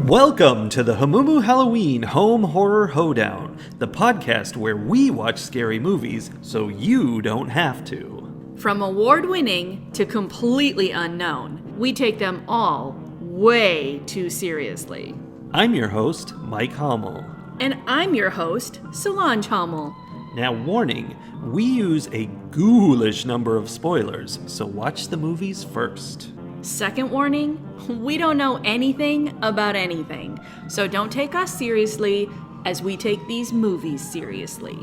Welcome to the Hamumu Halloween Home Horror Hoedown, the podcast where we watch scary movies so you don't have to. From award-winning to completely unknown, we take them all way too seriously. I'm your host, Mike Hummel. And I'm your host, Solange Hummel. Now, warning, we use a ghoulish number of spoilers, so watch the movies first. Second warning, we don't know anything about anything, so don't take us seriously as we take these movies seriously.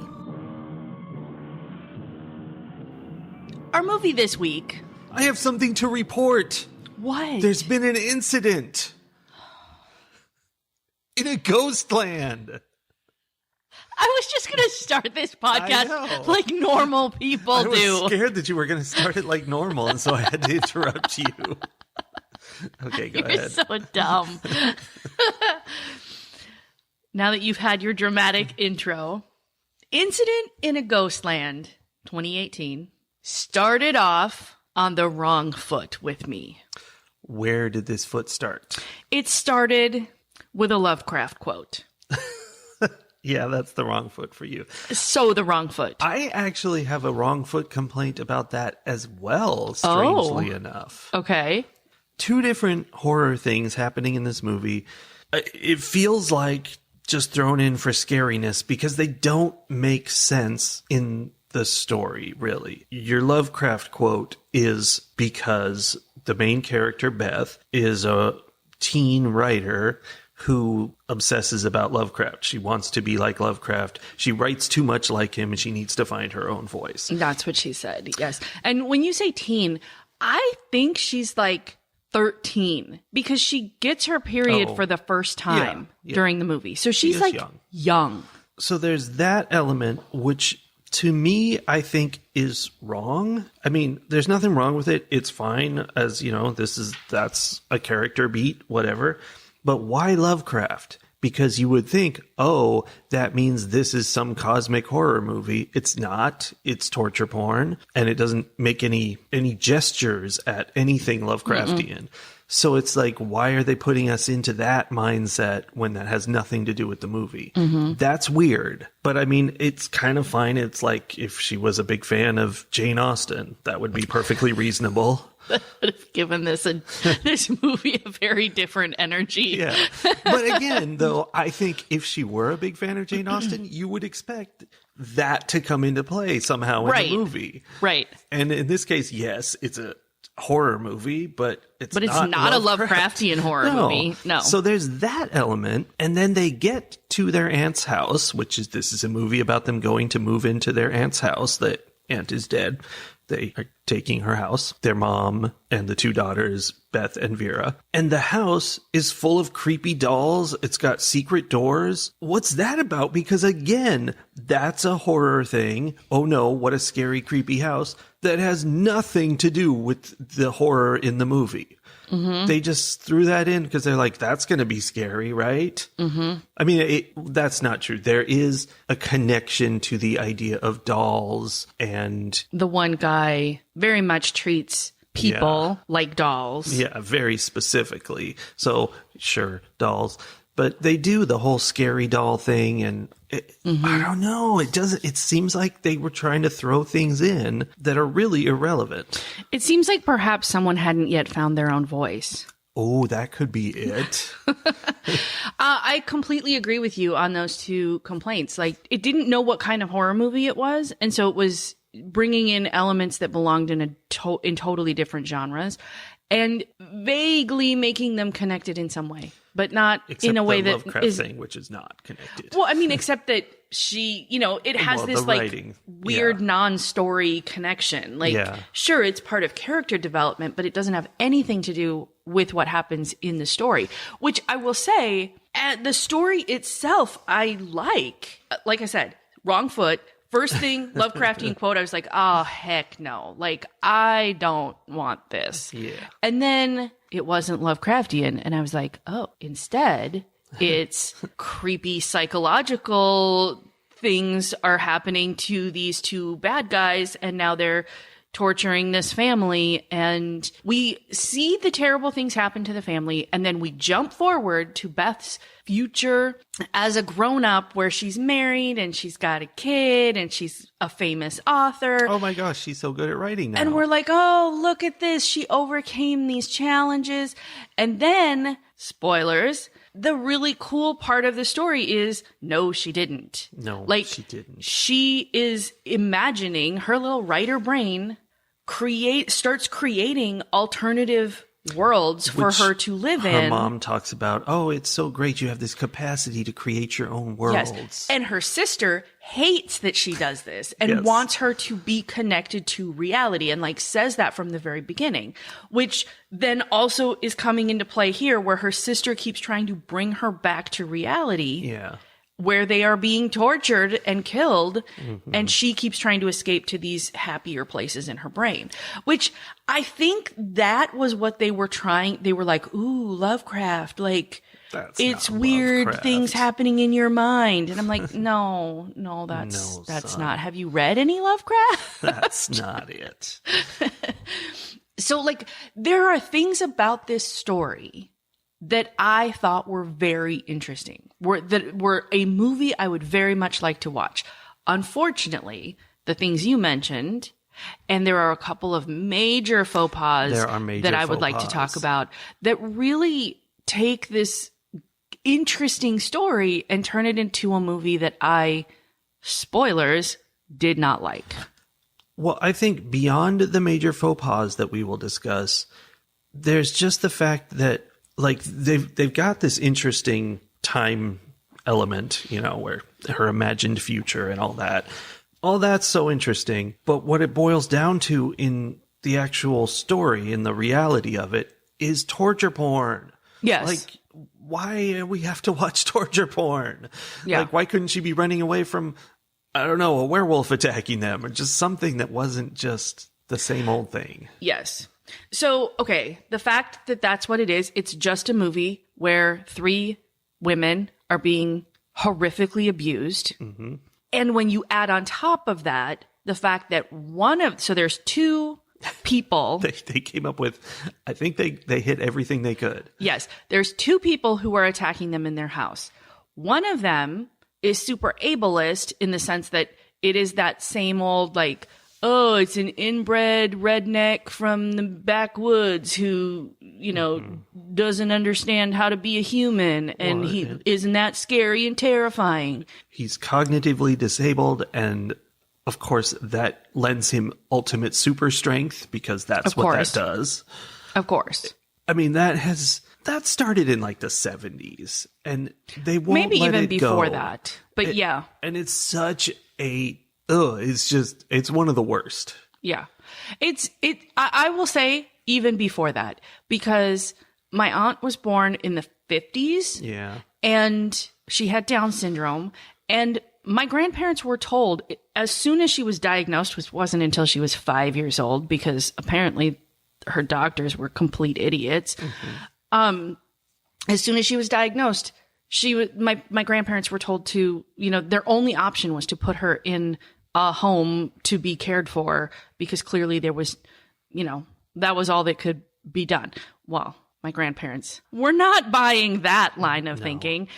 Our movie this week... I have something to report. What? There's been an incident. In a ghostland. I was just going to start this podcast like normal people do. I was scared that you were going to start it like normal, and so I had to interrupt you. Okay, go ahead. You're so dumb. Now that you've had your dramatic intro, Incident in a Ghostland 2018 started off on the wrong foot with me. Where did this foot start? It started with a Lovecraft quote. Yeah, that's the wrong foot for you. So the wrong foot. I actually have a wrong foot complaint about that as well, strangely enough. Okay. Two different horror things happening in this movie. It feels like just thrown in for scariness because they don't make sense in the story, really. Your Lovecraft quote is because the main character, Beth, is a teen writer who obsesses about Lovecraft. She wants to be like Lovecraft. She writes too much like him, and she needs to find her own voice. That's what she said, yes. And when you say teen, I think she's like 13 because she gets her period for the first time during the movie. So she's like young. So there's that element, which to me, I think is wrong. I mean, there's nothing wrong with it. It's fine as, you know, that's a character beat, whatever. But why Lovecraft? Because you would think, oh, that means this is some cosmic horror movie. It's not. It's torture porn. And it doesn't make any gestures at anything Lovecraftian. So it's like, why are they putting us into that mindset when that has nothing to do with the movie? That's weird. But I mean, it's kind of fine. It's like if she was a big fan of Jane Austen, that would be perfectly reasonable. That would have given this movie a very different energy. Yeah. But again, though, I think if she were a big fan of Jane Austen, you would expect that to come into play somehow in the movie. Right. And in this case, yes, it's a horror movie, but it's not a Lovecraftian horror movie. No. So there's that element. And then they get to their aunt's house, this is a movie about them going to move into their aunt's house. That aunt is dead. They are taking her house, their mom and the two daughters, Beth and Vera. And the house is full of creepy dolls. It's got secret doors. What's that about? Because again, that's a horror thing. Oh no, what a scary, creepy house. That has nothing to do with the horror in the movie. They just threw that in because they're like, that's going to be scary, right? I mean, that's not true. There is a connection to the idea of dolls, and the one guy very much treats people like dolls. Yeah, very specifically. So, sure, dolls. But they do the whole scary doll thing, and I don't know. It seems like they were trying to throw things in that are really irrelevant. It seems like perhaps someone hadn't yet found their own voice. Oh, that could be it. I completely agree with you on those two complaints. Like, it didn't know what kind of horror movie it was, and so it was bringing in elements that belonged in in totally different genres, and vaguely making them connected in some way, but not in a way that Lovecraft is thing, which is not connected. Well, I mean, except that she, it has this like weird non-story connection. Like, sure, it's part of character development, but it doesn't have anything to do with what happens in the story. Which I will say, the story itself, I like. Like I said, wrong foot. First thing, Lovecraftian quote, I was like, oh, heck no. Like, I don't want this. Yeah. And then it wasn't Lovecraftian. And I was like, oh, instead, it's creepy psychological things are happening to these two bad guys. And now they're torturing this family. And we see the terrible things happen to the family. And then we jump forward to Beth's future as a grown-up, where she's married and she's got a kid and she's a famous author. Oh my gosh, she's so good at writing now. And we're like, oh, look at this. She overcame these challenges. And then, spoilers, the really cool part of the story is, no, she didn't. No, she didn't. She is imagining, her little writer brain starts creating alternative worlds for her to live in. Her mom talks about, oh, it's so great. You have this capacity to create your own worlds. Yes. And her sister hates that she does this and wants her to be connected to reality, and like says that from the very beginning, which then also is coming into play here, where her sister keeps trying to bring her back to reality. Yeah. Where they are being tortured and killed, and she keeps trying to escape to these happier places in her brain, which I think that was what they were trying. They were like, ooh, Lovecraft, like, it's weird Lovecraft. Things happening in your mind. And I'm like, no, that's not. Have you read any Lovecraft? That's not it. So like, there are things about this story that I thought were very interesting, that were a movie I would very much like to watch. Unfortunately, the things you mentioned, and there are a couple of major faux pas that I would like to talk about, that really take this interesting story and turn it into a movie that spoilers, did not like. Well, I think beyond the major faux pas that we will discuss, there's just the fact that, like, they've got this interesting time element, where her imagined future and all that. All that's so interesting. But what it boils down to in the actual story, in the reality of it, is torture porn. Yes. Like, why do we have to watch torture porn? Yeah. Like, why couldn't she be running away from, I don't know, a werewolf attacking them, or just something that wasn't just the same old thing? Yes. So, okay, the fact that that's what it is, it's just a movie where 3 women are being horrifically abused. Mm-hmm. And when you add on top of that, the fact that so there's 2 people. they came up with, I think they hit everything they could. Yes. There's 2 people who are attacking them in their house. One of them is super ableist in the sense that it is that same old, like, oh, it's an inbred redneck from the backwoods who, doesn't understand how to be a human. And isn't that scary and terrifying? He's cognitively disabled. And of course, that lends him ultimate super strength, because that's what that does. Of course. I mean, that started in like the 70s, and they won't maybe let even it before go. that. But yeah. And it's such it's one of the worst. Yeah. I will say even before that, because my aunt was born in the 50s. Yeah. And she had Down syndrome. And my grandparents were told as soon as she was diagnosed, which wasn't until she was 5 years old, because apparently her doctors were complete idiots. Mm-hmm. As soon as she was diagnosed, my grandparents were told to, their only option was to put her in a home to be cared for, because clearly there was, that was all that could be done. Well, my grandparents were not buying that line of thinking,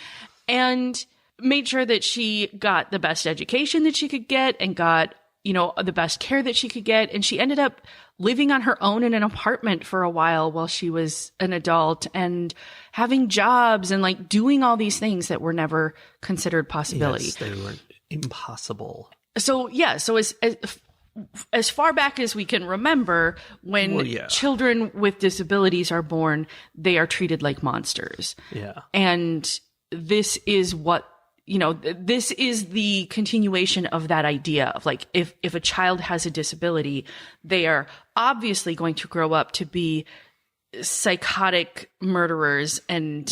and made sure that she got the best education that she could get and got, the best care that she could get. And she ended up living on her own in an apartment for a while she was an adult, and having jobs and like doing all these things that were never considered possibility. Yes, they were impossible. So yeah, so as far back as we can remember, when children with disabilities are born, they are treated like monsters. Yeah. And this is what, this is the continuation of that idea of like, if a child has a disability, they are obviously going to grow up to be psychotic murderers and,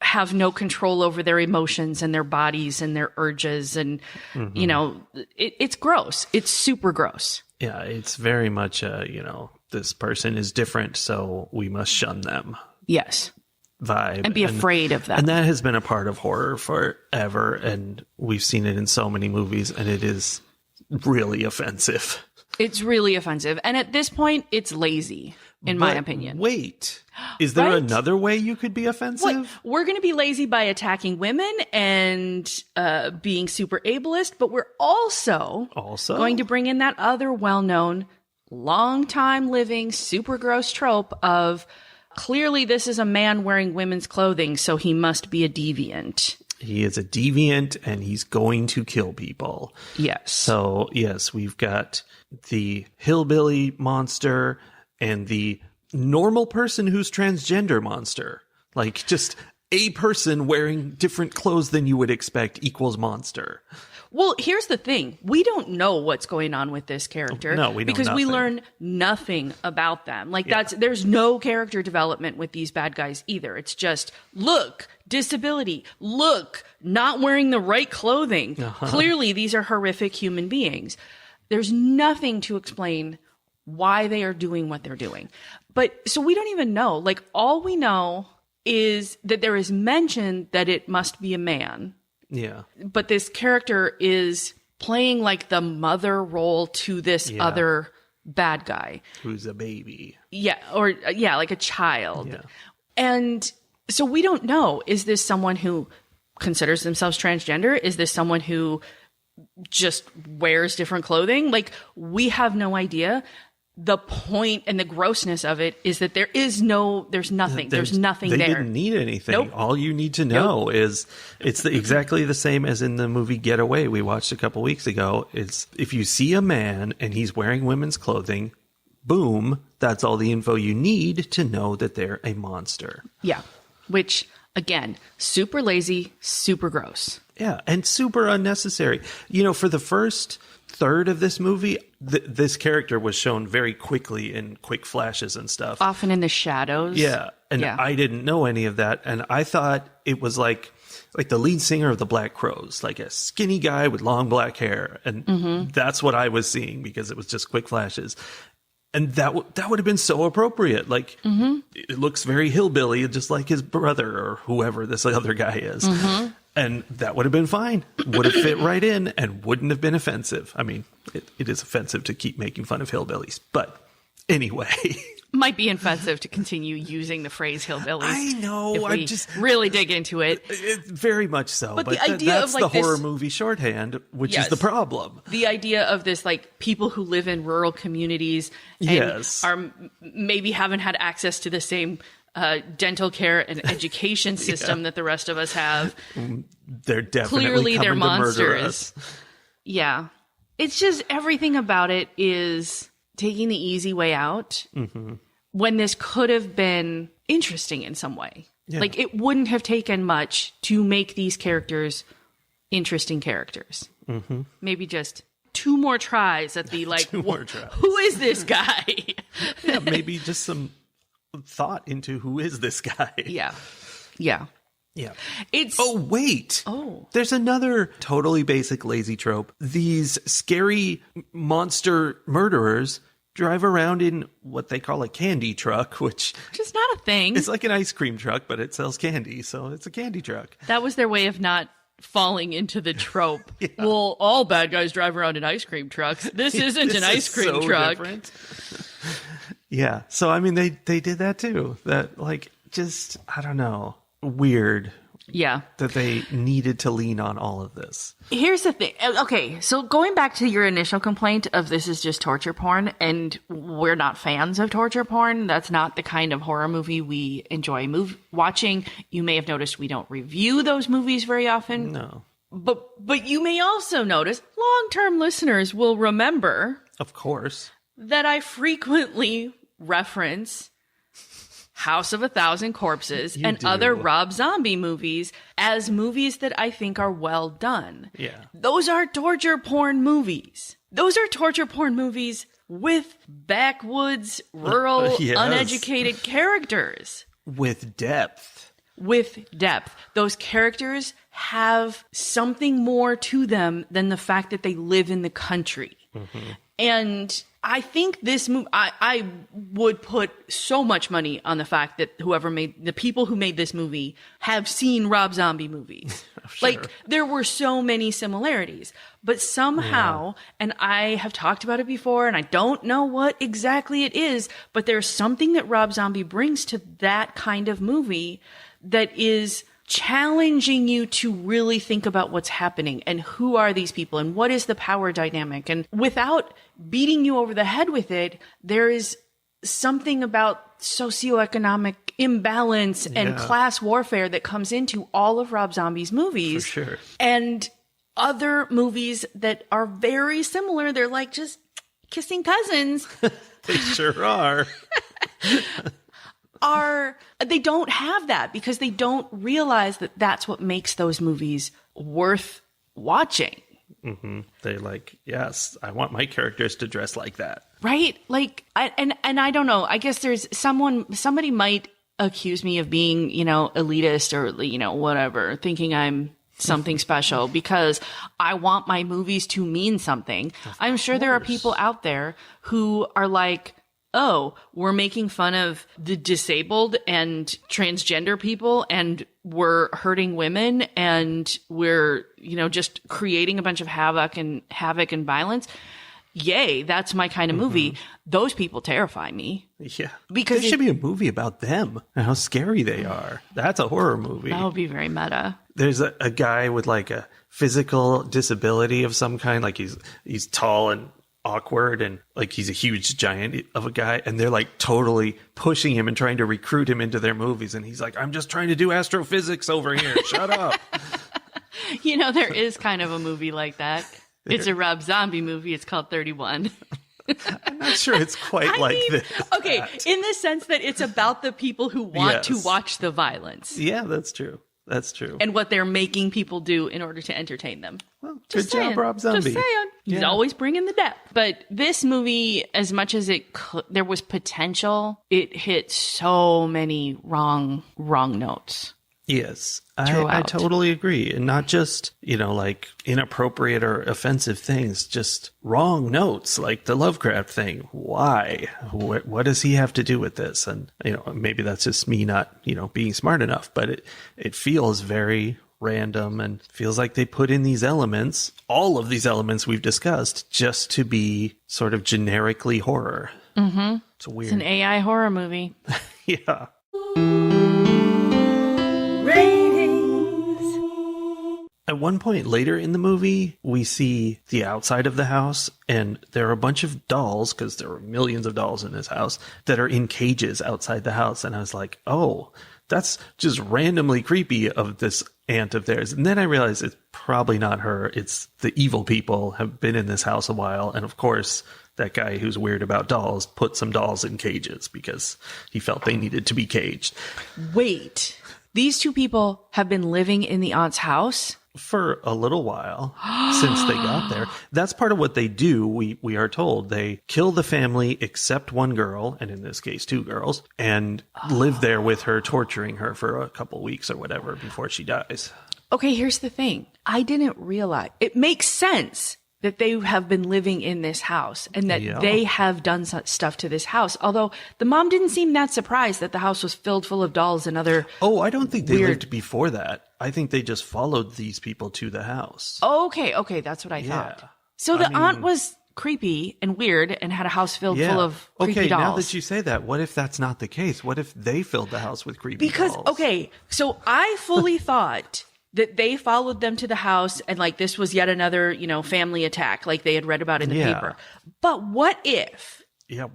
have no control over their emotions and their bodies and their urges. And, it's gross. It's super gross. Yeah. It's very much, this person is different, so we must shun them. Yes. Vibe. And be afraid of them. And that has been a part of horror forever. And we've seen it in so many movies, and it is really offensive. It's really offensive. And at this point, it's lazy, in my opinion. Wait, is there another way you could be offensive? We're going to be lazy by attacking women and being super ableist, but we're also going to bring in that other well-known, long-time living, super gross trope of clearly this is a man wearing women's clothing, so he must be a deviant. He is a deviant and he's going to kill people. Yes. So, yes, we've got the hillbilly monster and the normal person who's transgender monster. Like, just a person wearing different clothes than you would expect equals monster. Well, here's the thing. We don't know what's going on with this character. No, we know because nothing. we learn nothing about them. Like there's no character development with these bad guys either. It's just, look, disability. Look, not wearing the right clothing. Clearly, these are horrific human beings. There's nothing to explain why they are doing what they're doing. But so we don't even know. Like, all we know is that there is mention that it must be a man. Yeah. But this character is playing like the mother role to this other bad guy. Who's a baby. Yeah. Or, like a child. Yeah. And so we don't know. Is this someone who considers themselves transgender? Is this someone who just wears different clothing? Like, we have no idea. The point and the grossness of it is that there's nothing there. They didn't need anything. Nope. All you need to know is it's exactly the same as in the movie Getaway we watched a couple weeks ago. It's if you see a man and he's wearing women's clothing, boom, that's all the info you need to know that they're a monster. Yeah. Which, again, super lazy, super gross. Yeah, and super unnecessary. You know, for the first third of this movie, this character was shown very quickly in quick flashes and stuff. Often in the shadows. Yeah, and I didn't know any of that, and I thought it was like the lead singer of the Black Crowes, like a skinny guy with long black hair, and that's what I was seeing because it was just quick flashes. And that would have been so appropriate. Like, it looks very hillbilly, just like his brother or whoever this other guy is. And that would have been fine. Would have fit right in and wouldn't have been offensive. I mean, it is offensive to keep making fun of hillbillies. But anyway. Might be offensive to continue using the phrase hillbillies. I know. If we really dig into it. Very much so. But the idea that's of like the horror movie shorthand, which is the problem. The idea of this, like, people who live in rural communities and are maybe haven't had access to the same dental care and education system that the rest of us have. They're definitely clearly they're coming monsters. To murder us. Yeah. It's just everything about it is taking the easy way out when this could have been interesting in some way. Yeah. Like, it wouldn't have taken much to make these characters interesting characters. Maybe just 2 more tries at the, like, who is this guy? Yeah, maybe just some thought into who is this guy. Yeah. It's there's another totally basic lazy trope. These scary monster murderers drive around in what they call a candy truck, which is not a thing. It's like an ice cream truck, but it sells candy, so it's a candy truck. That was their way of not falling into the trope. Well, all bad guys drive around in ice cream trucks. This isn't an ice cream truck. Different. Yeah. So, I mean, they did that too. That, like, just, I don't know, weird. Yeah. That they needed to lean on all of this. Here's the thing. Okay. So going back to your initial complaint of this is just torture porn, and we're not fans of torture porn. That's not the kind of horror movie we enjoy watching. You may have noticed we don't review those movies very often. No. But you may also notice, long-term listeners will remember. Of course. That I frequently reference House of a Thousand Corpses and other Rob Zombie movies as movies that I think are well done. Yeah. Those are torture porn movies. Those are torture porn movies with backwoods, rural, uneducated characters. With depth. Those characters have something more to them than the fact that they live in the country. And I think this movie, I would put so much money on the fact that the people who made this movie have seen Rob Zombie movies. Sure. Like, there were so many similarities, but somehow, and I have talked about it before, and I don't know what exactly it is, but there's something that Rob Zombie brings to that kind of movie that is challenging you to really think about what's happening and who are these people and what is the power dynamic. And without beating you over the head with it, there is something about socioeconomic imbalance and class warfare that comes into all of Rob Zombie's movies. For sure. And other movies that are very similar, they're like just kissing cousins. They sure are. They don't have that because they don't realize that that's what makes those movies worth watching. Mm-hmm. They're like, yes, I want my characters to dress like that. Right? Like, and I don't know. I guess there's somebody might accuse me of being, elitist or, whatever, thinking I'm something special because I want my movies to mean something. I'm sure there are people out there who are like, oh, we're making fun of the disabled and transgender people and we're hurting women and we're, just creating a bunch of havoc and violence. Yay, that's my kind of movie. Those people terrify me. Yeah. Because there should be a movie about them and how scary they are. That's a horror movie. That would be very meta. There's a guy with like a physical disability of some kind. Like he's tall and awkward and like he's a huge giant of a guy, and they're like totally pushing him and trying to recruit him into their movies, and he's like, I'm just trying to do astrophysics over here, shut up. There is kind of a movie like that. It's a Rob Zombie movie. It's called 31. I'm not sure it's quite this. Okay, in the sense that it's about the people who want to watch the violence. Yeah, that's true. That's true. And what they're making people do in order to entertain them. Well, good job, Rob Zombie. Just saying. He's always bringing the depth. But this movie, as much as there was potential, it hit so many wrong notes. Yes, I totally agree. And not just, like inappropriate or offensive things, just wrong notes, like the Lovecraft thing. Why? What does he have to do with this? And, maybe that's just me not, being smart enough, but it feels very random and feels like they put in these elements, all of these elements we've discussed, just to be sort of generically horror. Mm-hmm. It's weird. It's an AI horror movie. Yeah. At one point later in the movie, we see the outside of the house, and there are a bunch of dolls, because there were millions of dolls in this house, that are in cages outside the house. And I was like, oh, that's just randomly creepy of this aunt of theirs. And then I realized it's probably not her. It's the evil people have been in this house a while. And of course, that guy who's weird about dolls put some dolls in cages because he felt they needed to be caged. Wait, these two people have been living in the aunt's house? For a little while since they got there. That's part of what they do. We are told they kill the family except one girl, and in this case, two girls, and live there with her, torturing her for a couple weeks or whatever before she dies. Okay, here's the thing. I didn't realize. It makes sense that they have been living in this house and that they have done stuff to this house. Although the mom didn't seem that surprised that the house was filled full of dolls and other. Oh, I don't think they lived before that. I think they just followed these people to the house. Okay, that's what I thought. So the aunt was creepy and weird and had a house filled full of creepy dolls. Now that you say that, what if that's not the case? What if they filled the house with creepy dolls? Okay, so I fully thought that they followed them to the house and like this was yet another, family attack like they had read about in the paper. But what if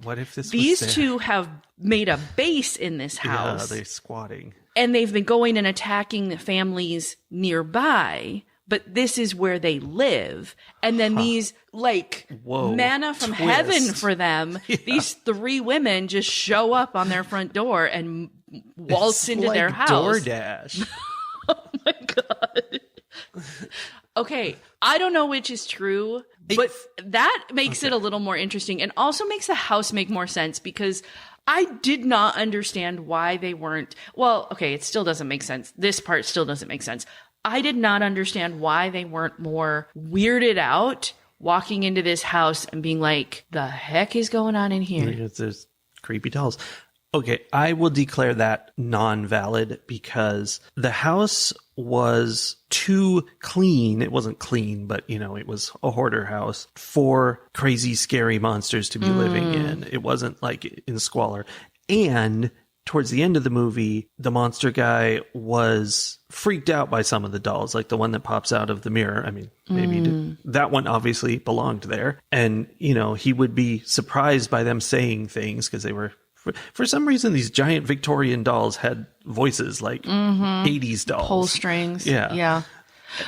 what if these two have made a base in this house? Yeah, they're squatting. And they've been going and attacking the families nearby, but this is where they live. And then these manna from heaven for them, these three women just show up on their front door and waltz into their house. DoorDash. Oh my God. Okay, I don't know which is true, but that makes it a little more interesting and also makes the house make more sense because I did not understand why they weren't. Well, okay, it still doesn't make sense. This part still doesn't make sense. I did not understand why they weren't more weirded out walking into this house and being like, the heck is going on in here? There's creepy dolls. Okay, I will declare that non-valid because the house was too clean. It wasn't clean, but, it was a hoarder house for crazy, scary monsters to be living in. It wasn't like in squalor. And towards the end of the movie, the monster guy was freaked out by some of the dolls, like the one that pops out of the mirror. I mean, maybe that one obviously belonged there. And, he would be surprised by them saying things because they were... For some reason, these giant Victorian dolls had voices like 80s dolls. Pull strings. Yeah. Yeah.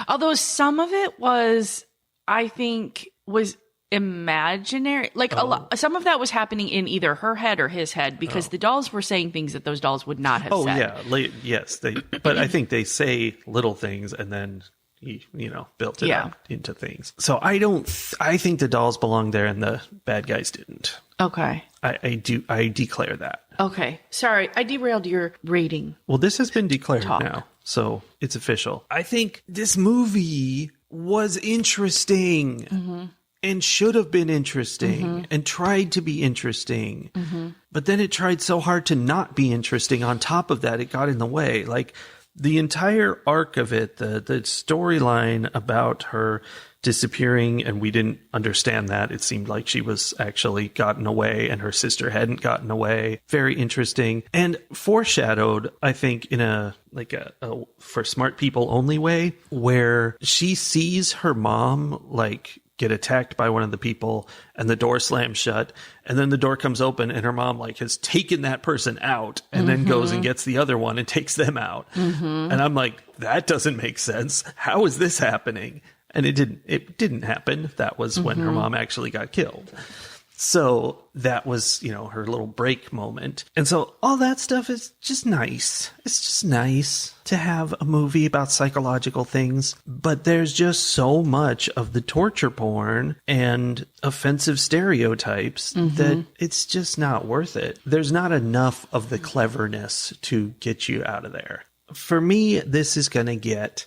Although some of it was, I think, was imaginary. Like some of that was happening in either her head or his head because the dolls were saying things that those dolls would not have said. Oh, yeah. Yes. But I think they say little things and then he, built it out into things. So I think the dolls belonged there and the bad guys didn't. Okay. I declare that. Okay. Sorry, I derailed your rating. Well, this has been declared now, so it's official. I think this movie was interesting and should have been interesting and tried to be interesting. But then it tried so hard to not be interesting. On top of that, it got in the way. Like the entire arc of it, the storyline about her disappearing, and we didn't understand that. It seemed like she was actually gotten away and her sister hadn't gotten away. Very interesting and foreshadowed, I think, in a for smart people only way, where she sees her mom get attacked by one of the people and the door slams shut and then the door comes open and her mom has taken that person out and then goes and gets the other one and takes them out. And I'm like, that doesn't make sense. How is this happening? And it didn't happen. That was when her mom actually got killed. So that was, her little break moment. And so all that stuff is just nice. It's just nice to have a movie about psychological things. But there's just so much of the torture porn and offensive stereotypes that it's just not worth it. There's not enough of the cleverness to get you out of there. For me, this is going to get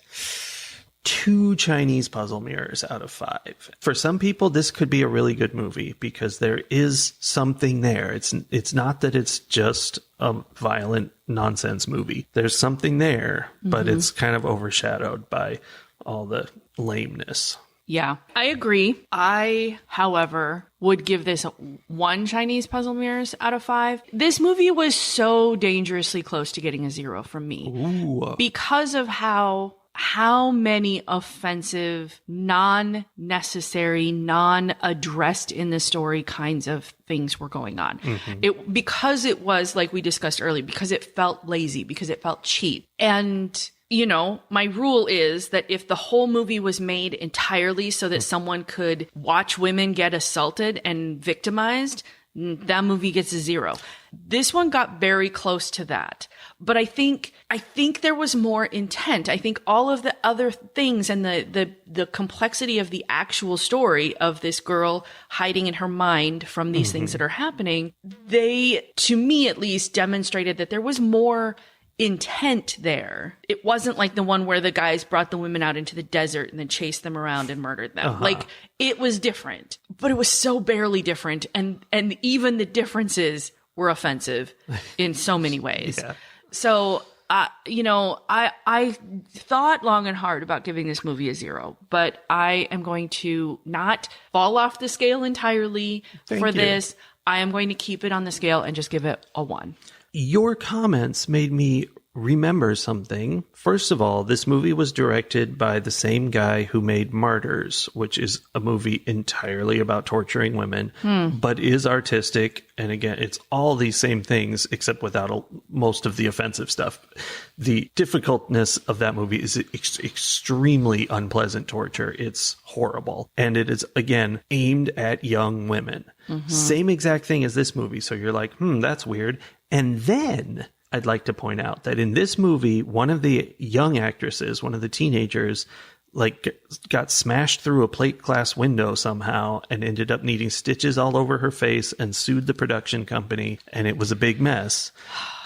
2 Chinese puzzle mirrors out of 5. For some people, this could be a really good movie because there is something there. It's not that it's just a violent nonsense movie. There's something there, but it's kind of overshadowed by all the lameness. Yeah, I agree. I, however, would give this 1 Chinese puzzle mirrors out of 5. This movie was so dangerously close to getting a 0 from me. Ooh. Because of how many offensive, non-necessary, non-addressed in the story kinds of things were going on. Because it was, like we discussed earlier, because it felt lazy, because it felt cheap. And, my rule is that if the whole movie was made entirely so that someone could watch women get assaulted and victimized, that movie gets a 0. This one got very close to that. But I think there was more intent. I think all of the other things and the complexity of the actual story of this girl hiding in her mind from these things that are happening, they, to me at least, demonstrated that there was more intent there. It wasn't like the one where the guys brought the women out into the desert and then chased them around and murdered them. Like, it was different, but it was so barely different. And even the differences were offensive in so many ways. Yeah. So, I thought long and hard about giving this movie a 0, but I am going to not fall off the scale entirely for this. I am going to keep it on the scale and just give it a 1. Your comments made me remember something. First of all, this movie was directed by the same guy who made Martyrs, which is a movie entirely about torturing women, but is artistic. And again, it's all these same things, except without most of the offensive stuff. The difficultness of that movie is extremely unpleasant torture. It's horrible. And it is, again, aimed at young women. Same exact thing as this movie. So you're like, that's weird. And then I'd like to point out that in this movie, one of the young actresses, one of the teenagers, got smashed through a plate glass window somehow and ended up needing stitches all over her face and sued the production company. And it was a big mess.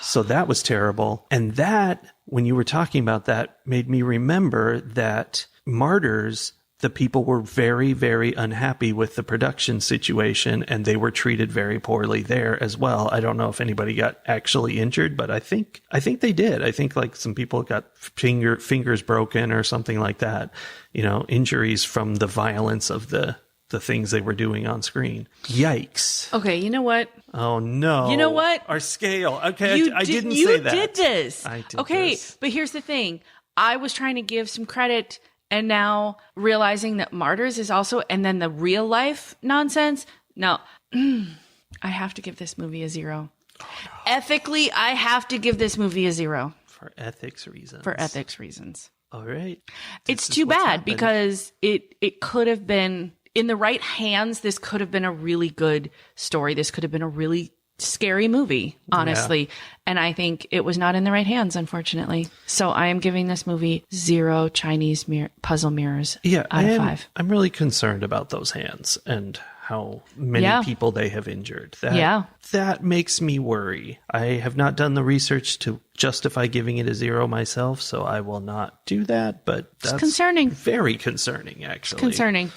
So that was terrible. And that, when you were talking about that, made me remember that Martyrs the people were very, very unhappy with the production situation, and they were treated very poorly there as well. I don't know if anybody got actually injured, but I think they did. I think like some people got fingers broken or something like that. You know, injuries from the violence of the things they were doing on screen. Yikes. Okay, you know what? Oh, no. You know what? Our scale. Okay, I didn't say that. You did this. I did okay, this. But here's the thing. I was trying to give some credit, and now realizing that Martyrs is also, and then the real life nonsense. No, I have to give this movie a 0. Oh, no. Ethically, I have to give this movie a 0. For ethics reasons. For ethics reasons. All right. It's too bad because it could have been, in the right hands, this could have been a really good story. This could have been a really scary movie, honestly. Yeah. And I think it was not in the right hands, unfortunately. So I am giving this movie 0 Chinese puzzle mirrors out of 5. I'm really concerned about those hands and how many people they have injured. That makes me worry. I have not done the research to justify giving it a 0 myself, so I will not do that, but that's concerning. Very concerning, actually. It's concerning.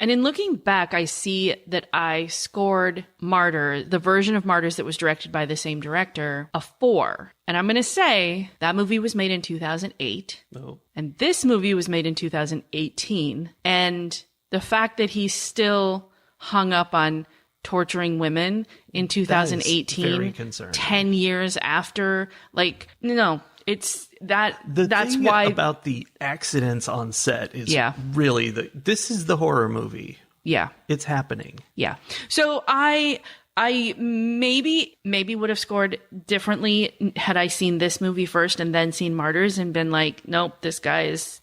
And in looking back, I see that I scored Martyr, the version of Martyrs that was directed by the same director, a 4. And I'm going to say that movie was made in 2008. Oh. And this movie was made in 2018. And the fact that he's still hung up on torturing women in 2018, very concerning. 10 years after, like, no, it's that. That's thing why about the accidents on set is really this is the horror movie. Yeah, it's happening. Yeah. So I maybe would have scored differently had I seen this movie first and then seen Martyrs and been like, nope, this guy is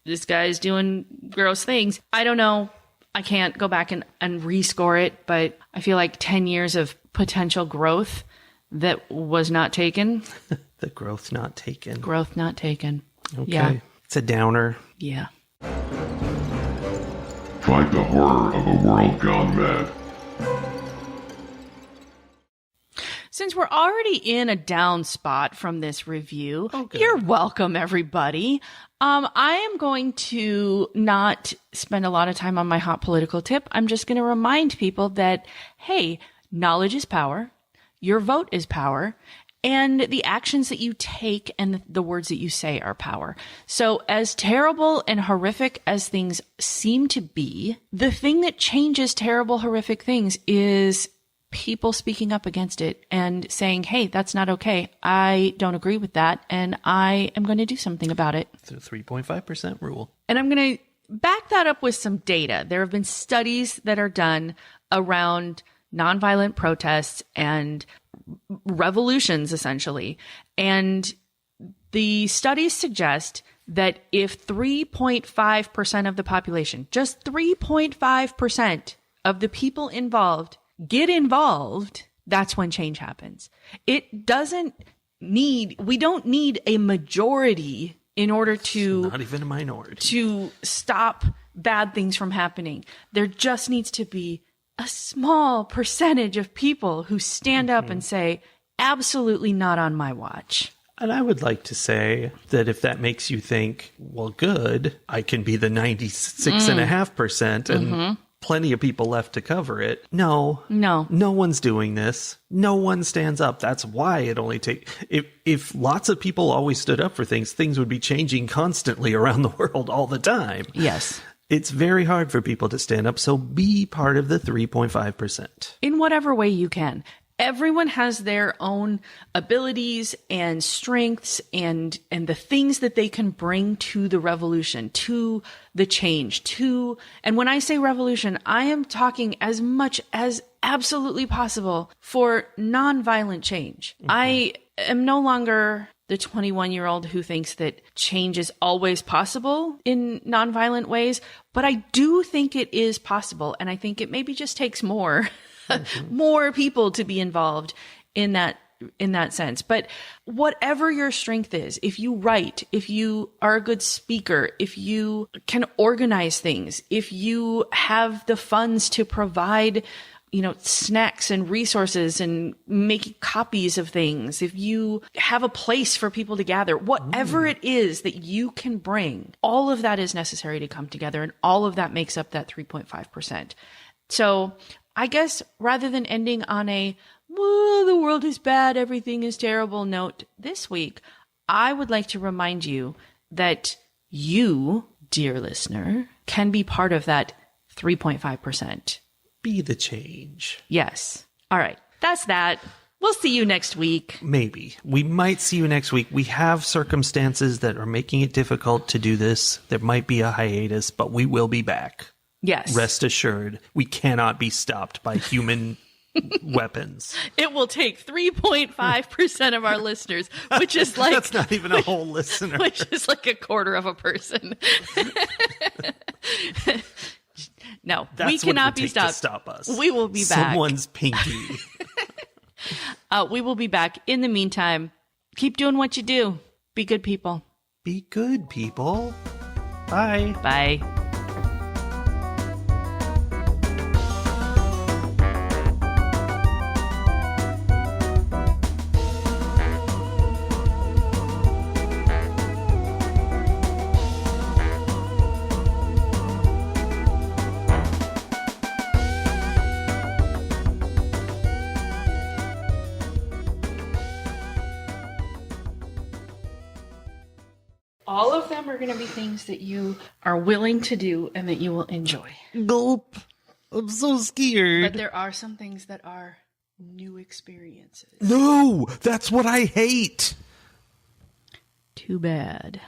doing gross things. I don't know. I can't go back and rescore it, but I feel like 10 years of potential growth that was not taken. The growth not taken. Growth not taken. Okay. Yeah. It's a downer. Yeah. Fight the horror of a world gone mad. Since we're already in a down spot from this review, you're welcome, everybody. I am going to not spend a lot of time on my hot political tip. I'm just going to remind people that, hey, knowledge is power. Your vote is power. And the actions that you take and the words that you say are power. So as terrible and horrific as things seem to be, the thing that changes terrible, horrific things is people speaking up against it and saying, hey, that's not okay. I don't agree with that. And I am going to do something about it. The 3.5% rule. And I'm going to back that up with some data. There have been studies that are done around nonviolent protests and revolutions, essentially. And the studies suggest that if 3.5% of the population, just 3.5% of the people involved get involved, that's when change happens. We don't need a majority in order to, not even a minority, to stop bad things from happening. There just needs to be a small percentage of people who stand up and say, absolutely not on my watch. And I would like to say that if that makes you think, well, good, I can be the 96.5% and plenty of people left to cover it. No one's doing this. No one stands up. That's why it only takes, if lots of people always stood up for things would be changing constantly around the world all the time. Yes. It's very hard for people to stand up. So be part of the 3.5%. In whatever way you can. Everyone has their own abilities and strengths and the things that they can bring to the revolution, to the change, and when I say revolution, I am talking as much as absolutely possible for nonviolent change. I am no longer the 21-year-old who thinks that change is always possible in nonviolent ways, but I do think it is possible. And I think it maybe just takes more people to be involved in that sense. But whatever your strength is, if you write, if you are a good speaker, if you can organize things, if you have the funds to provide snacks and resources and making copies of things, if you have a place for people to gather, whatever it is that you can bring, all of that is necessary to come together. And all of that makes up that 3.5%. So I guess rather than ending on a, the world is bad, everything is terrible note this week, I would like to remind you that you, dear listener, can be part of that 3.5%. Be the change. Yes. All right. That's that. We'll see you next week. Maybe. We might see you next week. We have circumstances that are making it difficult to do this. There might be a hiatus, but we will be back. Yes. Rest assured, we cannot be stopped by human weapons. It will take 3.5% of our listeners, which is like... That's not even a whole listener. Which is like a quarter of a person. No, we cannot be stopped. To stop us. We will be back. Someone's pinky. We will be back. In the meantime, keep doing what you do. Be good people. Be good people. Bye. Bye. All of them are going to be things that you are willing to do and that you will enjoy. Gulp. I'm so scared. But there are some things that are new experiences. No, that's what I hate. Too bad.